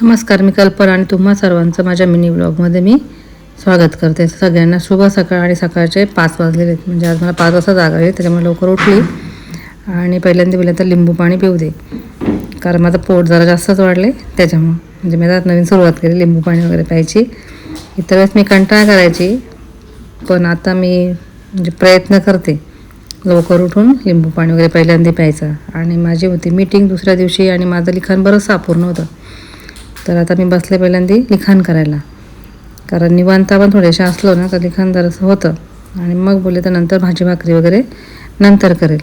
नमस्कार, मी कल्पना आणि तुम्हा सर्वांचं माझ्या मिनी ब्लॉगमध्ये मी स्वागत करते. सगळ्यांना शुभ सकाळ. आणि सकाळचे 5 वाजलेले आहेत. म्हणजे आज मला 5 वाजता जागा आहे, त्याच्यामुळे लवकर उठली आणि पहिल्यांदा तर लिंबू पाणी पिऊ दे, कारण माझं पोट जरा जास्तच वाढले त्याच्यामुळं. म्हणजे मी आता नवीन सुरुवात केली लिंबू पाणी वगैरे प्यायची. इतर वेळेस मी कंटाळा करायची, पण आता मी म्हणजे प्रयत्न करते लवकर उठून लिंबू पाणी वगैरे पहिल्यांदा प्यायचं. आणि माझी होती मीटिंग दुसऱ्या दिवशी आणि माझं लिखाण बरंच अपूर्ण होतं. तर आता मी बसले पहिल्यांदा लिखाण करायला, कारण निवांत आपण थोडेसे असलो ना तर लिखाण जरासं होतं. आणि मग बोलले तर नंतर भाजी भाकरी वगैरे नंतर करेल.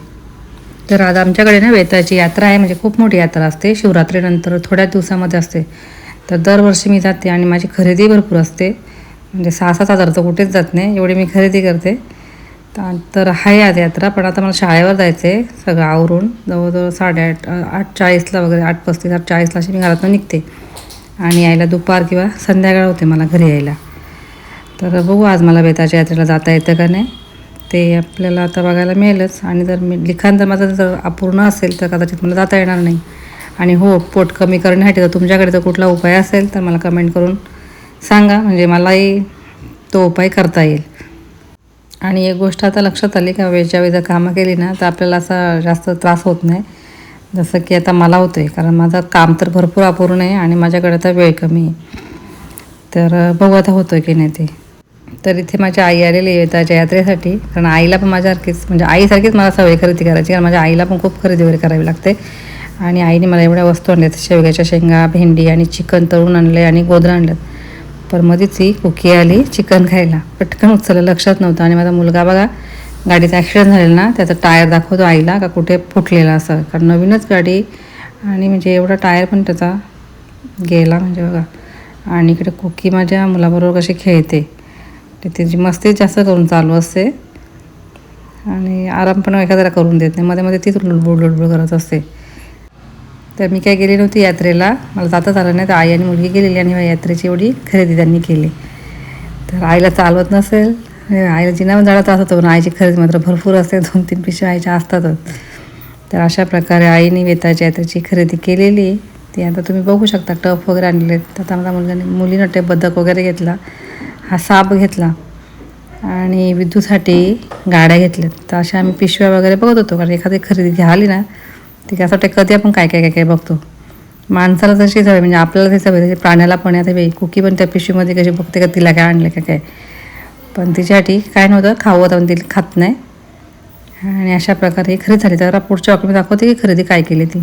तर आज आमच्याकडे ना वेताळची यात्रा आहे. म्हणजे खूप मोठी यात्रा असते, शिवरात्रीनंतर थोड्याच दिवसामध्ये असते. तर दरवर्षी मी जाते आणि माझी खरेदी भरपूर असते. म्हणजे 6-7 हजार तर कुठेच जात नाही, एवढी मी खरेदी करते. तर आहे आज यात्रा. पण आता मला शाळेवर जायचं आहे सगळं आवरून. जवळजवळ 8:40ला वगैरे 8:35 8:40ला अशी मी घरातून निघते आणि यायला दुपार किंवा संध्याकाळ होते मला घरी यायला. तर बघू आज मला बेताच्या यात्रेला जाता येतं का नाही, ते आपल्याला आता बघायला मिळेलच. आणि जर मी लिखाण जर माझं जर अपूर्ण असेल तर कदाचित मला जाता येणार नाही. आणि हो, पोट कमी करण्यासाठी जर तुमच्याकडे जर कुठला उपाय असेल तर मला कमेंट करून सांगा, म्हणजे मलाही तो उपाय करता येईल. आणि एक गोष्ट आता लक्षात आली का, वेळच्या वेळी जर कामं केली ना तर आपल्याला असा जास्त त्रास होत नाही, जसं की आता मला होतं आहे. कारण माझं काम तर भरपूर अपूर्ण आहे आणि माझ्याकडे आता वेळ कमी आहे. तर बघू आता होतं आहे की नाही ते. तर इथे माझी आई आलेली आहे त्याच्या यात्रेसाठी. कारण आईला पण माझ्यासारखीच, म्हणजे आईसारखीच मला सवय खरेदी करायची, कारण माझ्या आईला पण खूप खरेदी वगैरे करावी लागते. आणि आईने मला एवढ्या वस्तू आणल्यात, शेवग्याच्या शेंगा, भेंडी आणि चिकन तळून आणले आणि गोधरा आणल्यात. पण मध्येच ही कुकी आली चिकन खायला, पटकन उचललं, लक्षात नव्हतं. आणि माझा मुलगा बघा, गाडीचा ॲक्सिडेंट झालेला ना, त्याचा टायर दाखवतो आईला का कुठे फुटलेला असं, कारण नवीनच गाडी. आणि म्हणजे एवढा टायर पण त्याचा गेला म्हणजे बघा. आणि इकडे कुकी माझ्या मुलाबरोबर कशी खेळते, ते तिची मस्ती जास्त करून चालू असते आणि आराम पण एखाद्याला करून देत नाही, मध्ये मध्ये तीच लुडबुड करत असते. तर मी काय गेली नव्हती यात्रेला, मला जाताच आलं नाही. तर आई आणि मुलगी गेलेली आणि यात्रेची एवढी खरेदी त्यांनी केली. तर आईला चालवत नसेल, आईला जिना जाळा त्रास होतो, पण आईची खरेदी मात्र भरपूर असते, 2-3 पिशव्या आईच्या असतातच. तर अशा प्रकारे आईने वेताळच्या यात्रेची खरेदी केलेली. ती आता तुम्ही बघू शकता, टफ वगैरे आणलेत. तर आता मला मुलीनं ते बदक वगैरे घेतला, हा साप घेतला आणि विद्यूसाठी गाड्या घेतल्यात. तर अशा आम्ही पिशव्या वगैरे बघत होतो, कारण एखादी खरेदी घ्याली ना ती असं वाटतं कधी आपण काय काय काय काय बघतो. माणसाला तशी सवय, म्हणजे आपल्याला ती सवय, त्याची प्राण्याला पण. आता कुकी पण त्या पिशवीमध्ये कशी बघते का तिला काय आणलं का काय, पण तिच्यासाठी काय नव्हतं, खाऊ होतं पण तिला खात नाही. आणि अशा प्रकारे खरेदी झाली. तर पुढच्या वाक्य मी दाखवते की खरेदी काय केली ती.